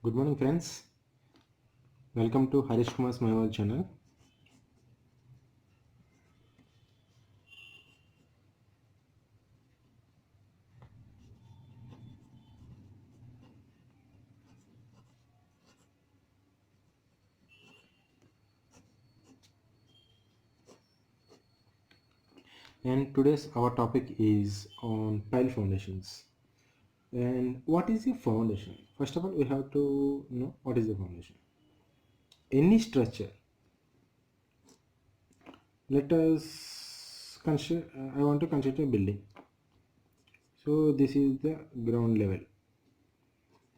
Good morning, friends. Welcome to Harish Kumar's My World channel. And today's our topic is on pile foundations. And what is a foundation? First of all, we have to know what is the foundation. Any structure. Let us consider. I want to consider a building. So this is the ground level.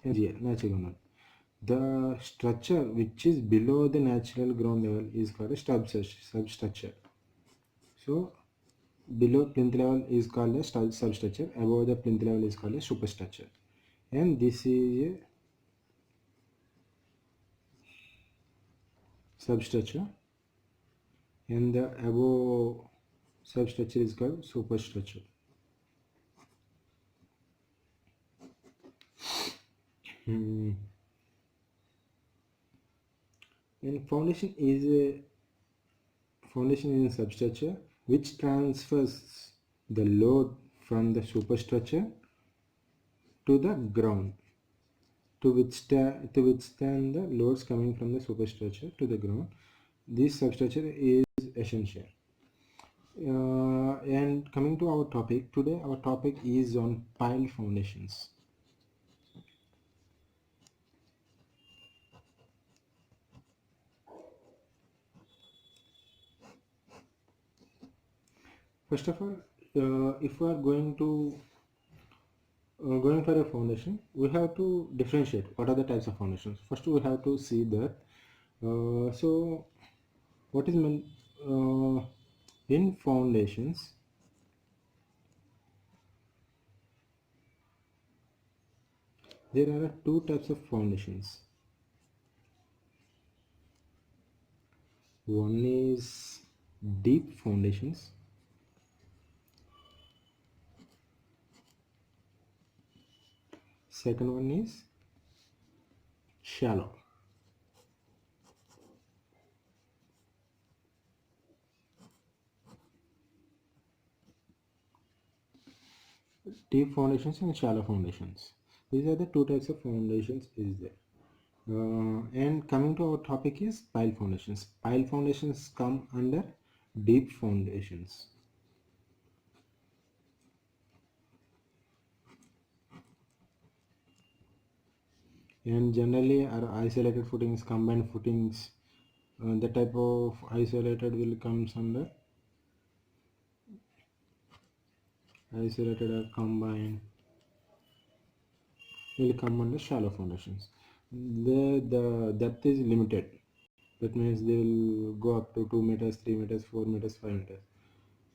Natural ground. The structure which is below the natural ground level is called a substructure. So below plinth level is called a substructure, above the plinth level is called a superstructure, and this is a substructure, and the above substructure is called superstructure. And foundation is a substructure which transfers the load from the superstructure to the ground to withstand the loads coming from the superstructure to the ground. This substructure is essential. And coming to our topic today, our topic is on pile foundations. First of all, if we are going for a foundation, we have to differentiate what are the types of foundations. First, we have to see that. So, what is meant in foundations? There are two types of foundations. One is deep foundations. Second one is shallow. Deep foundations and shallow foundations. These are the two types of foundations is there. And coming to our topic is pile foundations. Pile foundations come under deep foundations. And generally are isolated footings, combined footings. The type of isolated will comes under isolated or combined will come under shallow foundations. The depth is limited. That means they will go up to 2 meters, 3 meters, 4 meters, 5 meters.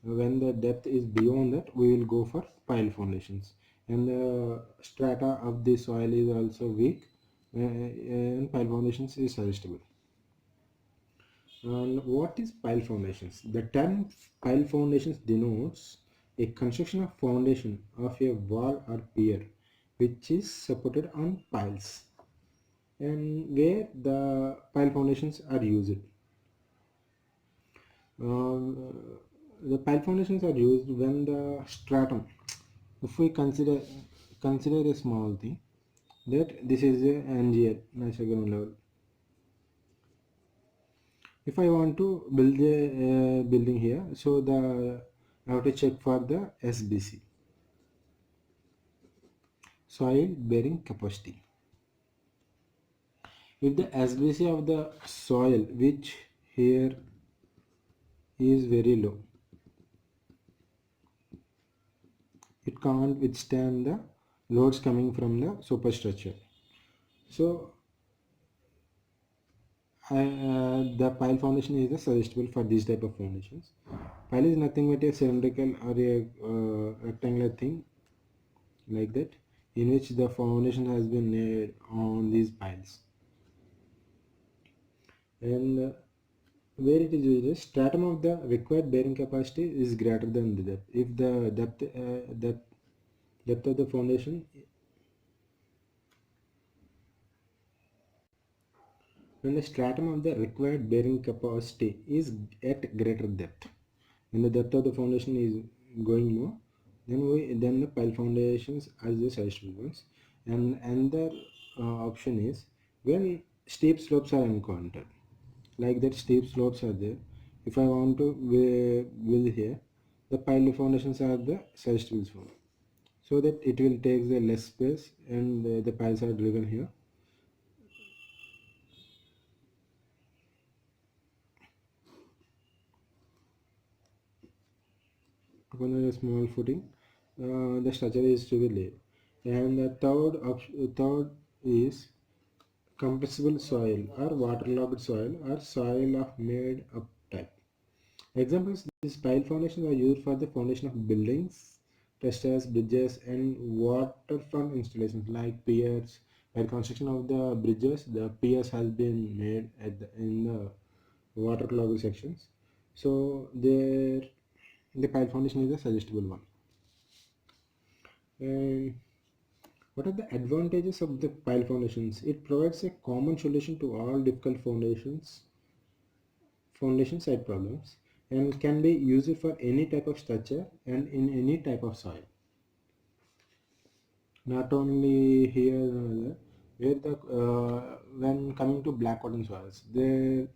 When the depth is beyond that, we will go for pile foundations, and the strata of the soil is also weak, and pile foundations is suggestible. And what is pile foundations? The term pile foundations denotes a construction of foundation of a wall or pier which is supported on piles, and where the pile foundations are used. The pile foundations are used when the stratum, if we consider a small thing, that this is a NGL, natural ground level. If I want to build a building here, so I have to check for the SBC, soil bearing capacity. If the SBC of the soil, which here is very low, it can't withstand the loads coming from the superstructure. So the pile foundation is suggestible for these type of foundations. Pile is nothing but a cylindrical or a rectangular thing like that, in which the foundation has been made on these piles, and where it is used, stratum of the required bearing capacity is greater than the depth. If the depth of the foundation when the stratum of the required bearing capacity is at greater depth. When the depth of the foundation is going more, then the pile foundations are the suggested ones. And another option is when steep slopes are encountered, like that steep slopes are there. If I want to build here, the pile foundations are the suggested one, so that it will take the less space and the piles are driven here. Upon a small footing, the structure is to be laid. And the third is compressible soil or waterlogged soil or soil of made up type. Examples: these pile foundations are used for the foundation of buildings, trestles, bridges, and waterfront installations like piers. While construction of the bridges, the piers has been made in the waterlogged sections. So there, the pile foundation is a suggestible one. And what are the advantages of the pile foundations? It provides a common solution to all difficult foundation site problems, and can be used for any type of structure and in any type of soil. Not only here, where the when coming to black cotton soils, there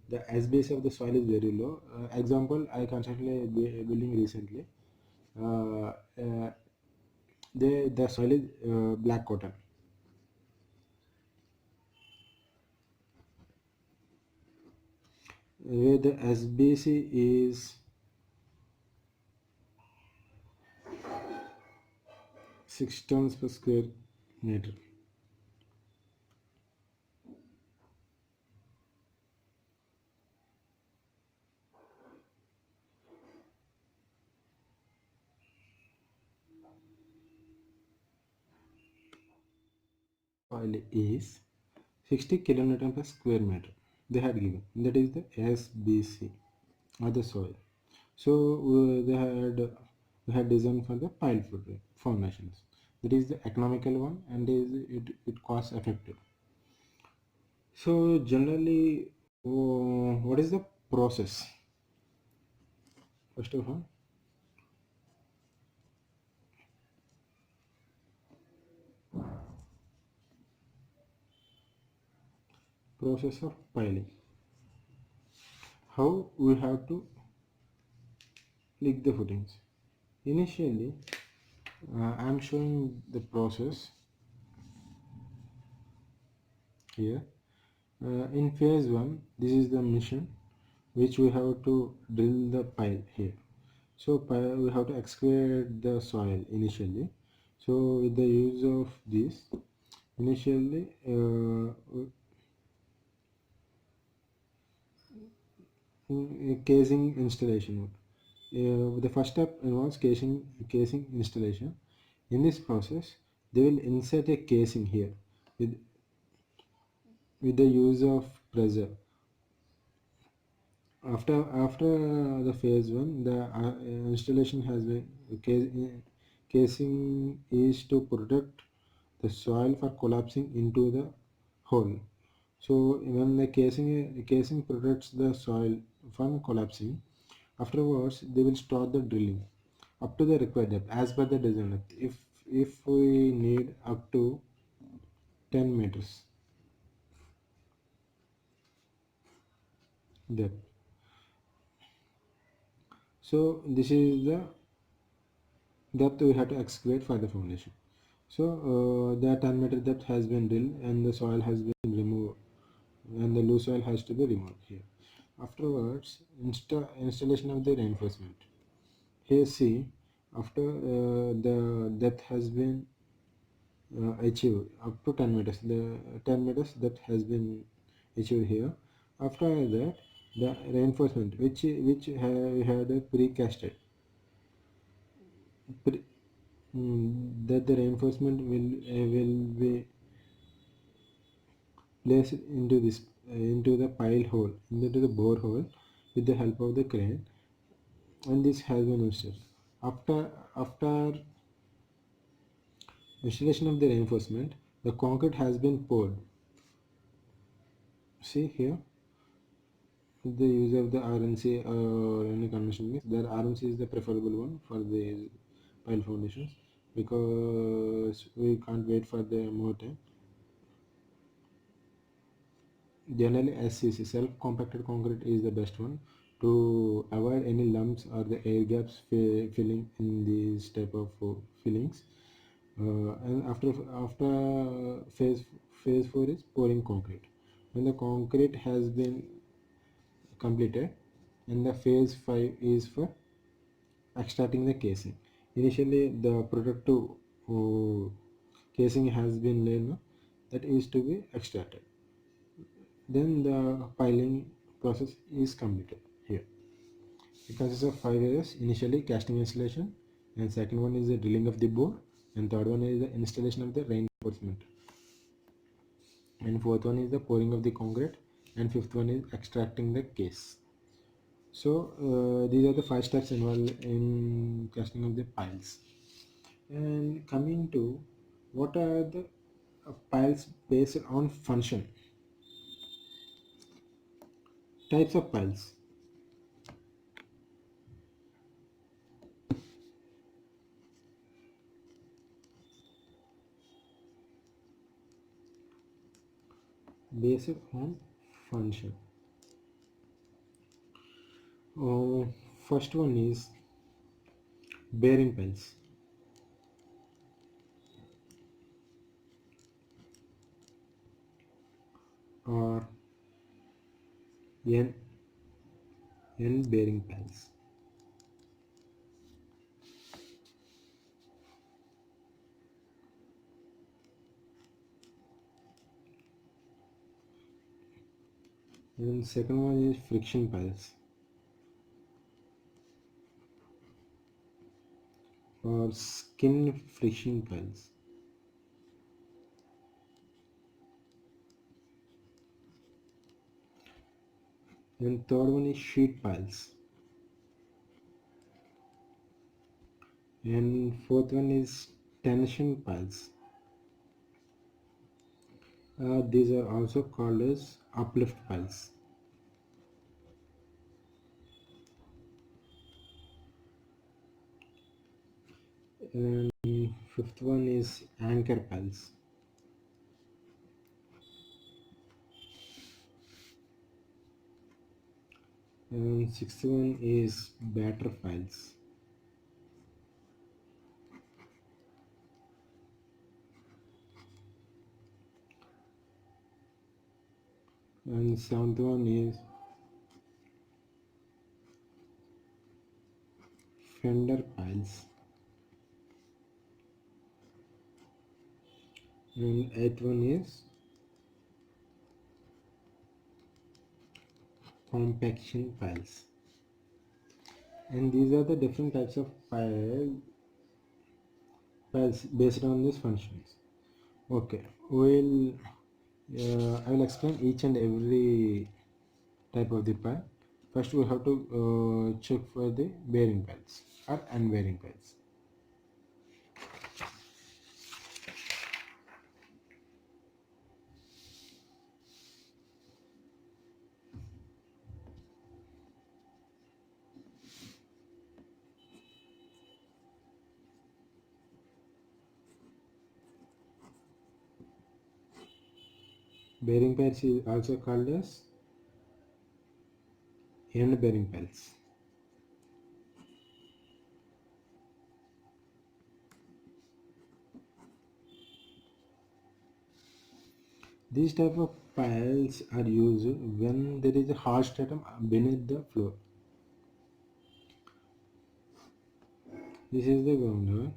the SBS of the soil is very low. Example, I constructed a building recently. The soil is black cotton, where the SBC is 6 tons per square meter. Soil is 60 kilonewton per square meter. They had given that is the SBC or the soil. So they had designed for the pile formations. That is the economical one and it cost effective. So generally, what is the process? First of all, process of piling. How we have to lick the footings. Initially, I am showing the process here. In phase 1, this is the mission which we have to drill the pile here. So we have to excavate the soil initially. So with the use of this, initially casing installation. The first step involves casing installation. In this process, they will insert a casing here with the use of pressure. After the phase 1, the installation has been casing is to protect the soil for collapsing into the hole. So when the casing protects the soil from collapsing, afterwards they will start the drilling up to the required depth as per the design depth. If we need up to 10 meters depth. So this is the depth we have to excavate for the foundation. So the 10-meter depth has been drilled and the soil has been removed and the loose soil has to be removed here. Afterwards, installation of the reinforcement. Here see, after the depth has been achieved up to 10 meters, the 10 meters depth has been achieved here. After that, the reinforcement which we had precasted, pre, that the reinforcement will be placed into this into the pile hole, into the bore hole with the help of the crane, and this has been installed. After installation of the reinforcement, the concrete has been poured see here the use of the RNC or any convention means that RNC is the preferable one for the pile foundations because we can't wait for the more time. Generally, SCC self-compacted concrete is the best one to avoid any lumps or the air gaps filling in these type of fillings. And after phase 4 is pouring concrete. When the concrete has been completed, and the phase 5 is for extracting the casing. Initially, the protective casing has been laid, no? That is to be extracted. Then the piling process is completed here. It consists of 5 areas. Initially, casting installation, and second one is the drilling of the bore, and third one is the installation of the reinforcement, and fourth one is the pouring of the concrete, and fifth one is extracting the case. So these are the 5 steps involved in casting of the piles. And coming to what are the piles based on function. Types of piles. Based on function. Uh, First one is bearing piles. Or N bearing piles. And second one is friction piles or skin friction piles. And third one is sheet piles. And fourth one is tension piles. These are also called as uplift piles. And fifth one is anchor piles. And sixth one is batter piles. And seventh one is fender piles. And eighth one is compaction piles. And these are the different types of piles based on these functions. Okay, I will explain each and every type of the pile. First, we have to check for the bearing piles or unbearing piles. Bearing piles is also called as end bearing piles. These type of piles are used when there is a hard stratum beneath the floor. This is the ground level,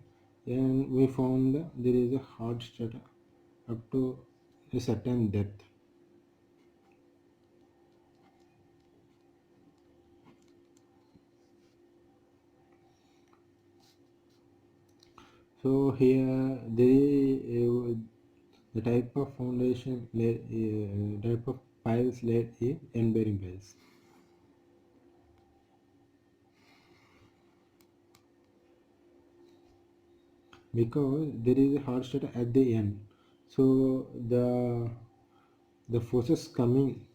and we found that there is a hard stratum up to a certain depth. So here there is the type of foundation type of piles laid is end bearing piles. Because there is a hard stratum at the end, so the forces coming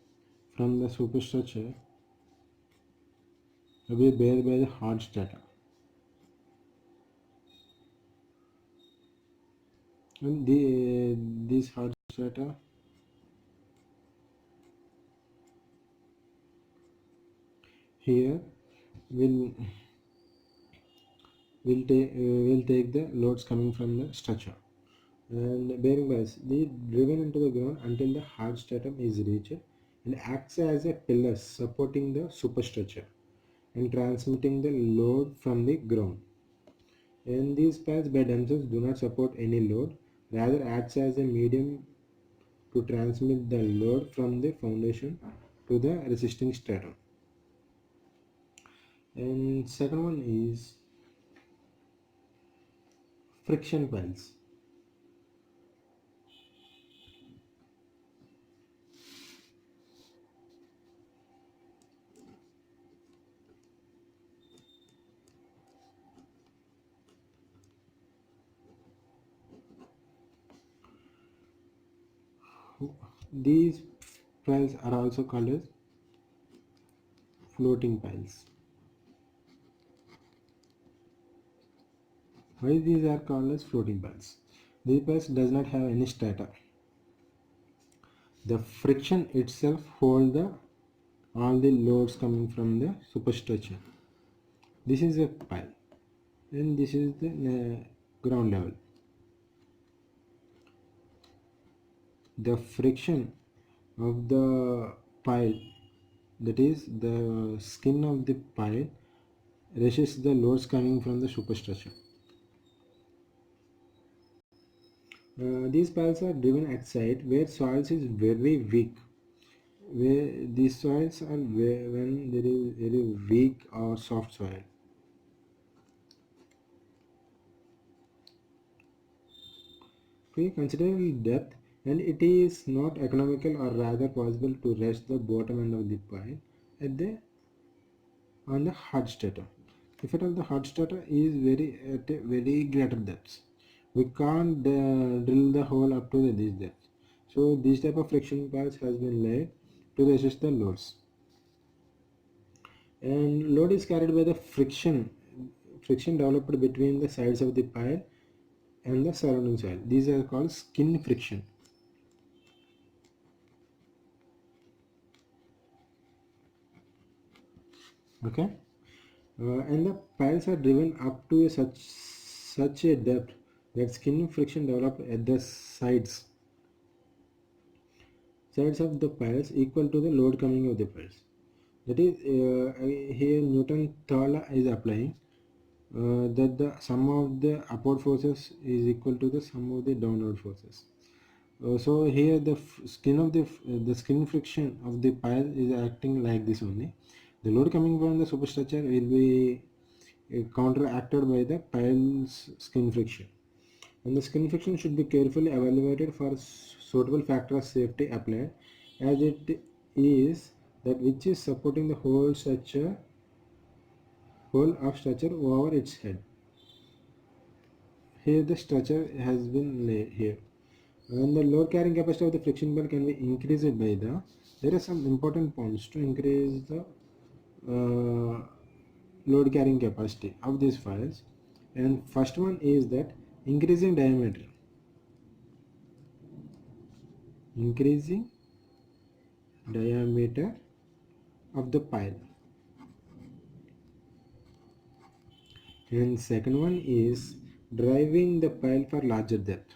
from the superstructure will be bear by the hard strata. And these hard strata here will will take the loads coming from the structure. And bearing bias, they driven into the ground until the hard stratum is reached and acts as a pillar supporting the superstructure and transmitting the load from the ground. And these pads by themselves do not support any load, rather acts as a medium to transmit the load from the foundation to the resisting stratum. And second one is friction piles. These piles are also called as floating piles. Why these are called as floating piles? These piles does not have any strata. The friction itself hold the all the loads coming from the superstructure. This is a pile and this is the ground level. The friction of the pile, that is the skin of the pile, resists the loads coming from the superstructure. These piles are driven at site where soils is very weak, where these soils are when there is very weak or soft soil. We consider depth, and it is not economical or rather possible to rest the bottom end of the pile at the on the hard strata. If at all the hard strata is very at a very greater depths, we can't drill the hole up to this depth. So this type of friction piles has been laid to resist the loads. And load is carried by the friction developed between the sides of the pile and the surrounding soil. These are called skin friction. Okay, and the piles are driven up to such a depth that skin friction developed at the sides of the piles equal to the load coming of the piles. That is, here Newton third law is applying, that the sum of the upward forces is equal to the sum of the downward forces. So here the the skin friction of the pile is acting like this only. The load coming from the superstructure will be counteracted by the pile's skin friction, and the skin friction should be carefully evaluated for suitable factor of safety applied, as it is that which is supporting the whole of structure over its head. Here the structure has been laid here, and the load carrying capacity of the friction bar can be increased by the, there are some important points to increase the load carrying capacity of these files. And first one is that increasing diameter of the pile. And second one is driving the pile for larger depth.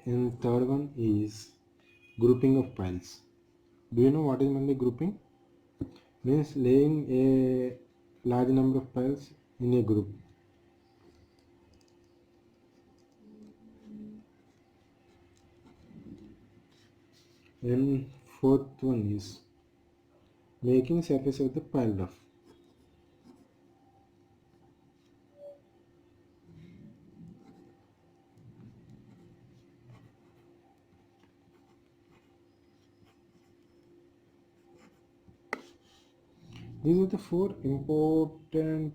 And third one is grouping of piles. Do you know what is meant by grouping? Means laying a large number of piles in a group. And fourth one is making surface of the pile rough. These are the four important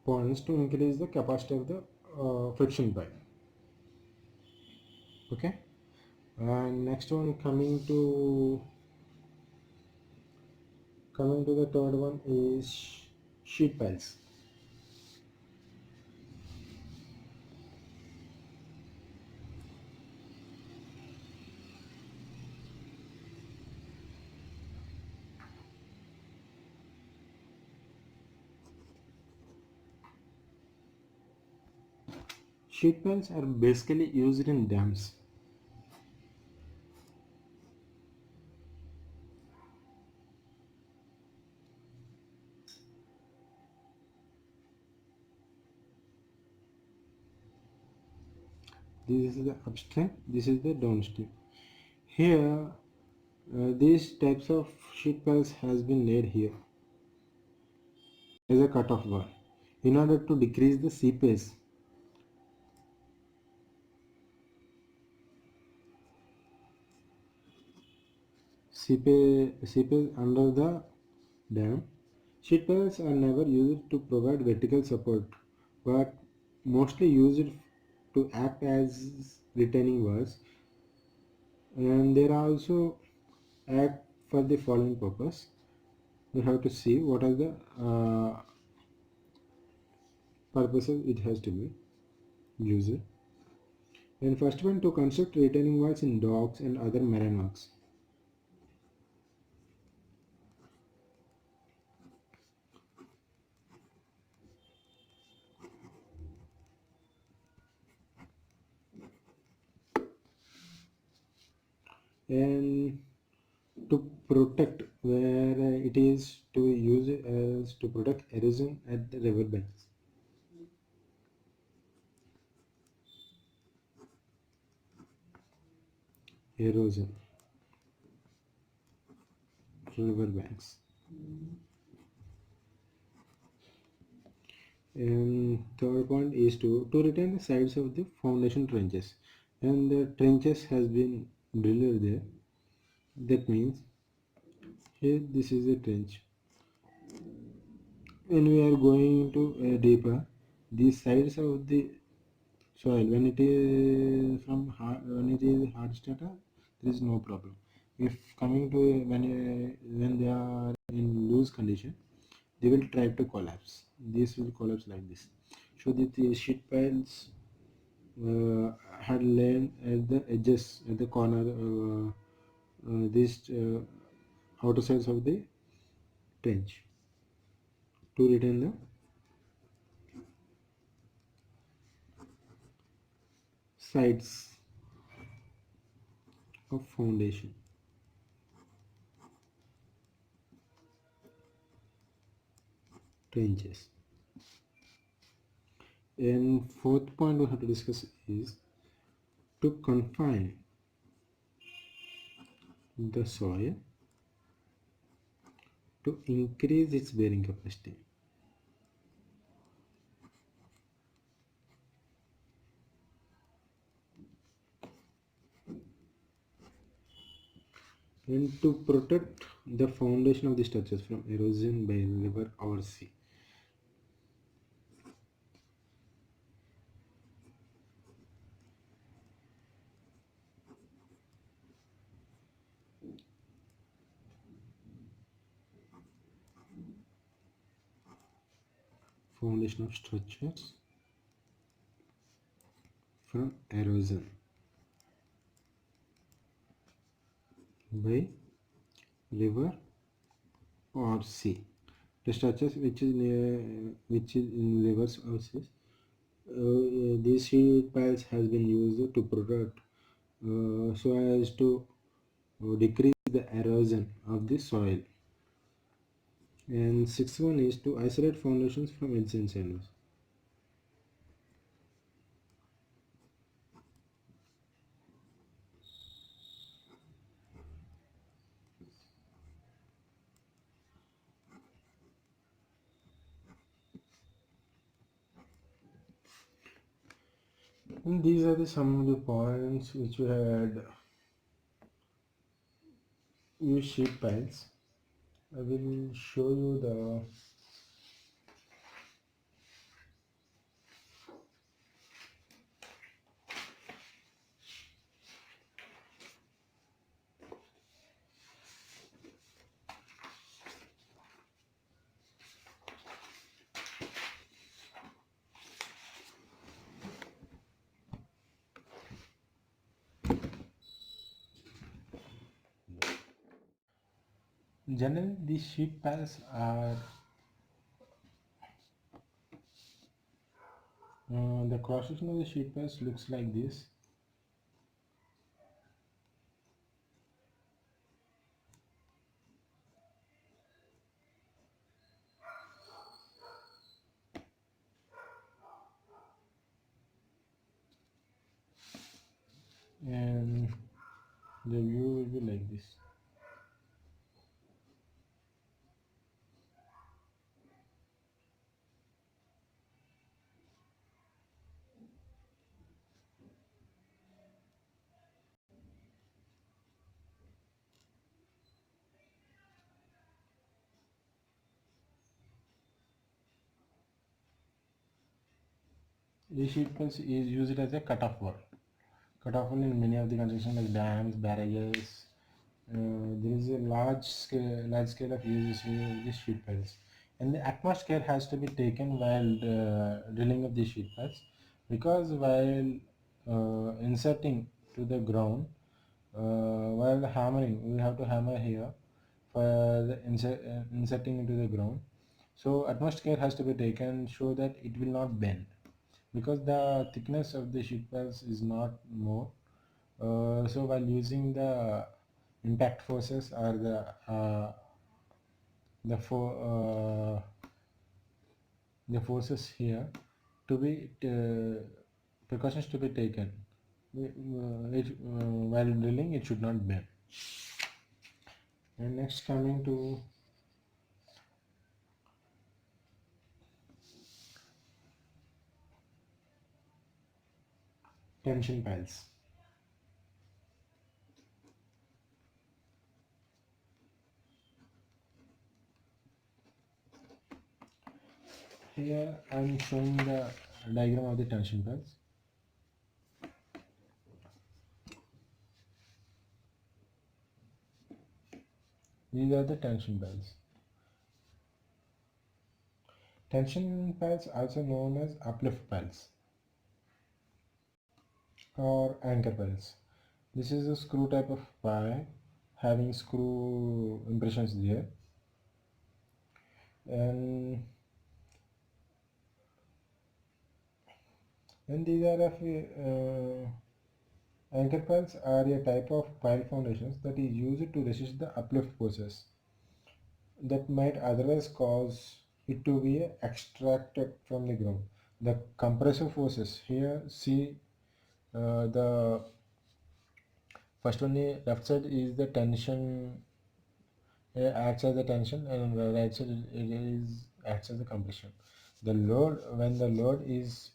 points to increase the capacity of the friction pipe. Okay, and next one, coming to the third one is sheet piles. Sheet piles are basically used in dams. This is the upstream, this is the downstream. Here, these types of sheet piles has been laid here as a cut-off wall in order to decrease the seepage. Seepage under the dam. Sheet piles are never used to provide vertical support, but mostly used to act as retaining walls, and they are also act for the following purpose. We have to see what are the purposes it has to be used. And first one, to construct retaining walls in docks and other marine works. And to protect, where it is to use it as to protect erosion at the river banks. Erosion, river banks. And third point is to retain the sides of the foundation trenches, and the trenches has been drilled there. That means here this is a trench. When we are going to deeper, the sides of the soil, when it is when it is hard strata, there is no problem. If coming to when they are in loose condition, they will try to collapse. This will collapse like this. So that the sheet piles had lain at the edges, at the corner, these outer sides of the trench to retain the sides of foundation. Trenches. And fourth point we have to discuss is to confine the soil to increase its bearing capacity. And to protect the foundation of the structures from erosion by river or sea. Foundation of structures from erosion by river or sea. The structures which is in rivers or seas. These sheet piles has been used to protect so as to decrease the erosion of the soil. And sixth one is to isolate foundations from edge and sandwich. And these are some of the points which we had used sheet piles. I will show you the generally these sheet piles are the cross section of the sheet piles looks like this. And the view will be like this. This sheet piles is used as a cutoff wall. Cutoff wall in many of the construction like dams, barrages. There is a large scale of uses of these sheet piles, and the utmost care has to be taken while drilling of these sheet piles, because while inserting to the ground, while hammering, we have to hammer here for the inserting into the ground. So utmost care has to be taken so that it will not bend, because the thickness of the sheet piles is not more. So while using the impact forces or the for the forces here to be precautions to be taken. While drilling, it should not bend. And next, coming to tension piles. Here I am showing the diagram of the tension piles. These are the tension piles. Tension piles, also known as uplift piles or anchor piles. This is a screw type of pile having screw impressions there, and these are of anchor piles are a type of pile foundations that is used to resist the uplift forces that might otherwise cause it to be extracted from the ground. The compressive forces here, see the first one, the left side is the tension, acts as the tension, and the right side it is acts as the compression. The load, when the load is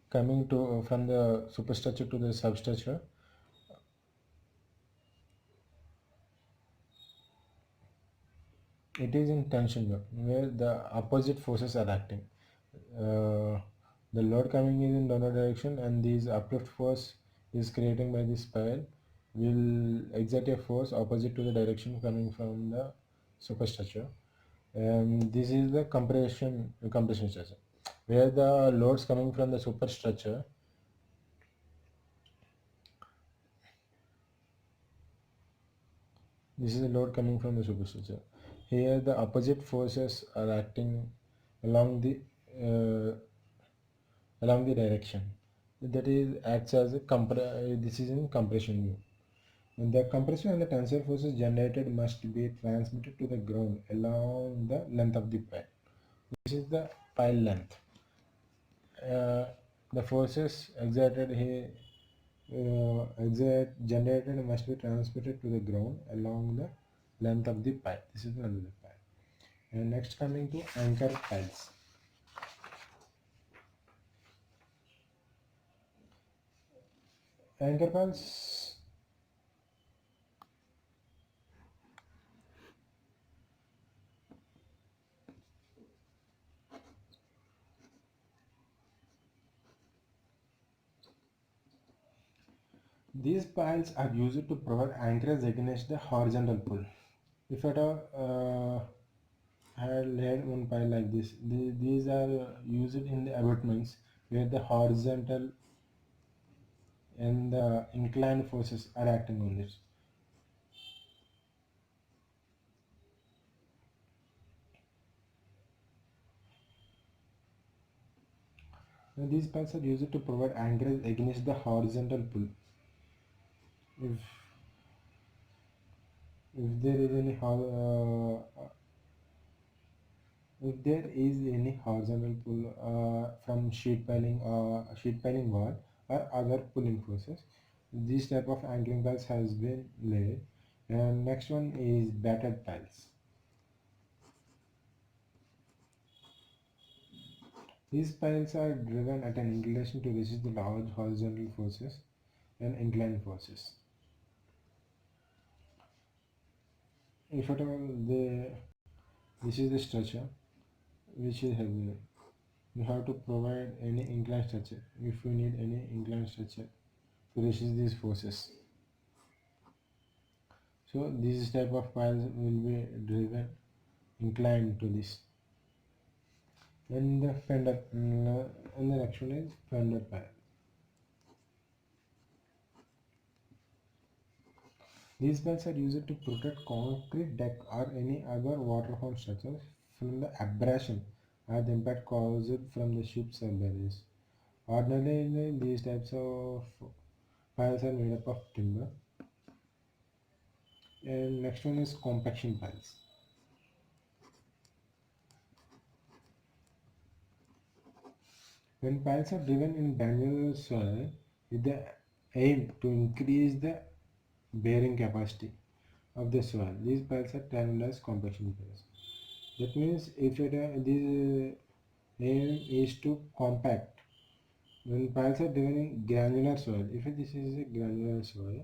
coming to from the superstructure to the substructure, it is in tension mode where the opposite forces are acting. The load coming is in downward direction, and this uplift force is created by this pile will exert a force opposite to the direction coming from the superstructure. And this is the compression structure, where the loads coming from the superstructure, this is the load coming from the superstructure. Here the opposite forces are acting along the uh, along the direction, that is acts as a this is in compression view. And the compression and the tensile forces generated must be transmitted to the ground along the length of the pile. This is the pile length. The forces exerted here generated must be transmitted to the ground along the length of the pile. This is the length of the pile. And next, coming to anchor piles. Anchor piles These piles are used to provide anchorage against the horizontal pull. If at all I had laid one pile like this, these are used in the abutments where the horizontal and the inclined forces are acting on this. Now, these piles are used to provide anchorage against the horizontal pull. If if there is any if there is any horizontal pull from sheet piling wall or other pulling forces, this type of anchoring piles has been laid. And next one is battered piles. These piles are driven at an inclination to resist the large horizontal forces and inclined forces. If at all this is the structure which is heavy, you have to provide any inclined structure if you need any inclined structure to resist these forces. So this type of piles will be driven inclined to this. And the fender and the next one is fender pile. These piles are used to protect concrete deck or any other waterfront structures from the abrasion or the impact caused from the ship's barriers. Ordinarily, these types of piles are made up of timber. And next one is compaction piles. When piles are driven in granular soil with the aim to increase the bearing capacity of the soil, these piles are termed as compaction piles. That means if this aim is to compact, when piles are driven in granular soil, if this is a granular soil,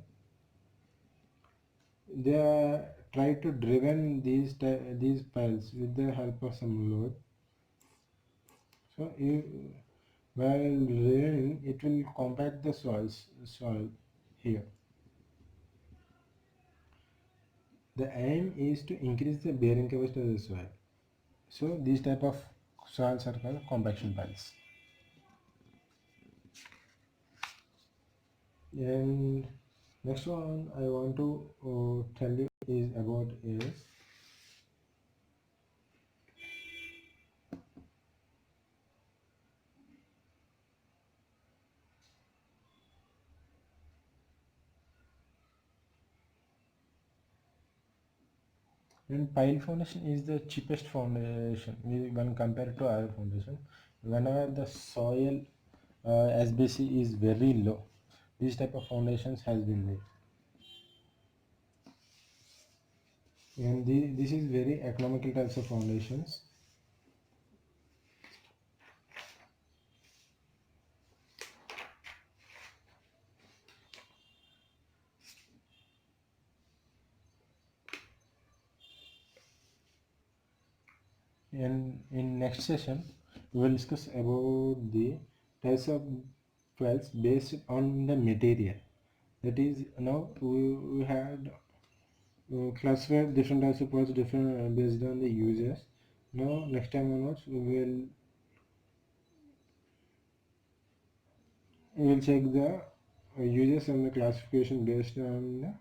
they are try to driven these piles with the help of some load. So while draining, it will compact the soil here. The aim is to increase the bearing capacity of the soil. So these type of soils are called compaction piles. And next one I want to tell you is about is and pile foundation is the cheapest foundation when compared to other foundation. Whenever the soil SBC is very low, this type of foundations has been made. And this is very economical types of foundations. And in next session we will discuss about the types of files based on the material. That is, now we had classified different types of files different based on the users. Now next time onwards we will check the users and the classification based on the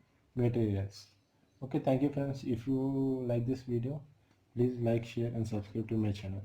materials. Okay, thank you friends. If you like this video, please like, share and subscribe to my channel.